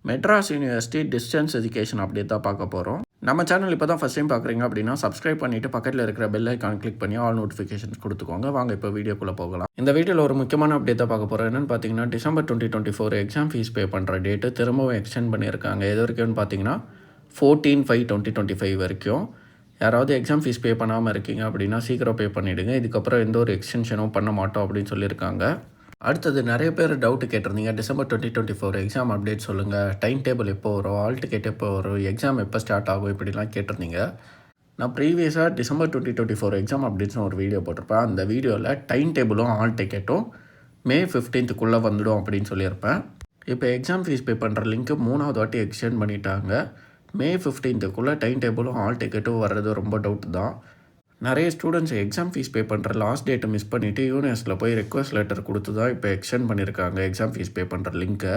Madras university distance education update தான் பார்க்க போகிறோம். நம்ம சேனல் இப்போ தான் ஃபஸ்ட் டைம் பார்க்குறீங்க அப்படின்னா சப்ஸ்கிரைப் பண்ணிவிட்டு பக்கத்தில் இருக்கிற பெல் ஐக்கான் கிளிக் பண்ணி ஆல் நோட்டிஃபிகேஷன்ஸ் கொடுத்துக்கோங்க. வாங்க இப்போ வீடியோக்குள்ளே போகலாம். இந்த வீடியோவில் ஒரு முக்கியமான அப்டேட் தான் பார்க்க போகிறோம். என்னென்னு பார்த்தீங்கன்னா December 2024 எக்ஸாம் ஃபீஸ் பே பண்ணுற டேட்டு திரும்பவும் எக்ஸ்டெண்ட் பண்ணியிருக்காங்க. எது வரைக்கும்னு பார்த்தீங்கன்னா 14/5/2025 வரைக்கும். யாராவது எக்ஸாம் ஃபீஸ் பே பண்ணாமல் இருக்கீங்க அப்படின்னா சீக்கிரம் பே பண்ணிவிடுங்க. இதுக்கப்புறம் எந்த ஒரு எக்ஸ்டென்ஷனும் பண்ண மாட்டோம் அப்படின்னு சொல்லியிருக்காங்க. அடுத்தது நிறைய பேர் டவுட்டு கேட்டிருந்தீங்க. December 2024 எக்ஸாம் அப்டேட் சொல்லுங்கள், டைம் டேபிள் எப்போ வரும், ஆல் டிக்கெட் எப்போ வரும், எக்ஸாம் எப்போ ஸ்டார்ட் ஆகும், இப்படிலாம் கேட்டிருந்தீங்க. நான் ப்ரீவியஸாக December 2024 எக்ஸாம் அப்டேட்ஸ்னு ஒரு வீடியோ போட்டிருப்பேன். அந்த வீடியோவில் டைம் டேபிளும் ஆல் டிக்கெட்டும் May 15க்குள்ளே வந்துடும் அப்படின்னு சொல்லியிருப்பேன். இப்போ எக்ஸாம் ஃபீஸ் பே பண்ணுற லிங்க்கு 3வது வாட்டி எக்ஸ்டெண்ட் பண்ணிட்டாங்க. May 15க்குள்ளே டைம் டேபிளும் ஆல் டிக்கெட்டும் வர்றது ரொம்ப டவுட் தான். நிறைய ஸ்டூடெண்ட்ஸ் எக்ஸாம் ஃபீஸ் பே பண்ணுற லாஸ்ட் டேட்டை மிஸ் பண்ணிவிட்டு யூனிவர்ஸில் போய் ரெக்வஸ்ட் லெட்டர் கொடுத்து தான் இப்போ எக்ஸ்டெண்ட் பண்ணியிருக்காங்க எக்ஸாம் ஃபீஸ் பே பண்ணுற லிங்க்கை.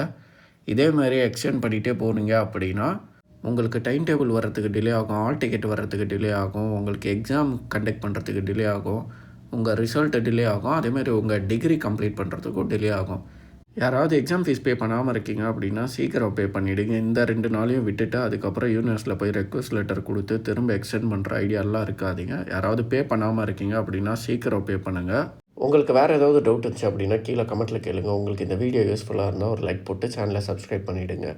இதே மாதிரி எக்ஸ்டெண்ட் பண்ணிகிட்டே போனீங்க அப்படின்னா உங்களுக்கு டைம் டேபிள் வர்றதுக்கு டிலே ஆகும், ஆல் டிக்கெட் வர்றதுக்கு டிலே ஆகும், உங்களுக்கு எக்ஸாம் கண்டக்ட் பண்ணுறதுக்கு டிலே ஆகும், உங்கள் ரிசல்ட்டு டிலே ஆகும், அதேமாதிரி உங்கள் டிகிரி கம்ப்ளீட் பண்ணுறதுக்கும் டிலே ஆகும். யாராவது எக்ஸாம் ஃபீஸ் பே பண்ணாமல் இருக்கீங்க அப்படின்னா சீக்கிரம் பே பண்ணிவிடுங்க. இந்த 2 நாளையும் விட்டுட்டு அதுக்கப்புறம் யூனிவர்ஸில் போய் ரெக்வஸ்ட் லெட்டர் கொடுத்து திரும்ப எக்ஸ்டெண்ட் பண்ணுற ஐடியாலாம் இருக்காதீங்க. யாராவது பே பண்ணாமல் இருக்கீங்க அப்படின்னா சீக்கிரம் பே பண்ணுங்கள். உங்களுக்கு வேறு ஏதாவது டவுட் இருந்துச்சு அப்படின்னா கீழே கமெண்ட்டில் கேளுங்க. உங்களுக்கு இந்த வீடியோ யூஸ்ஃபுல்லாக இருந்தால் ஒரு லைக் போட்டு சேனலை சப்ஸ்கிரைப் பண்ணிவிடுங்க.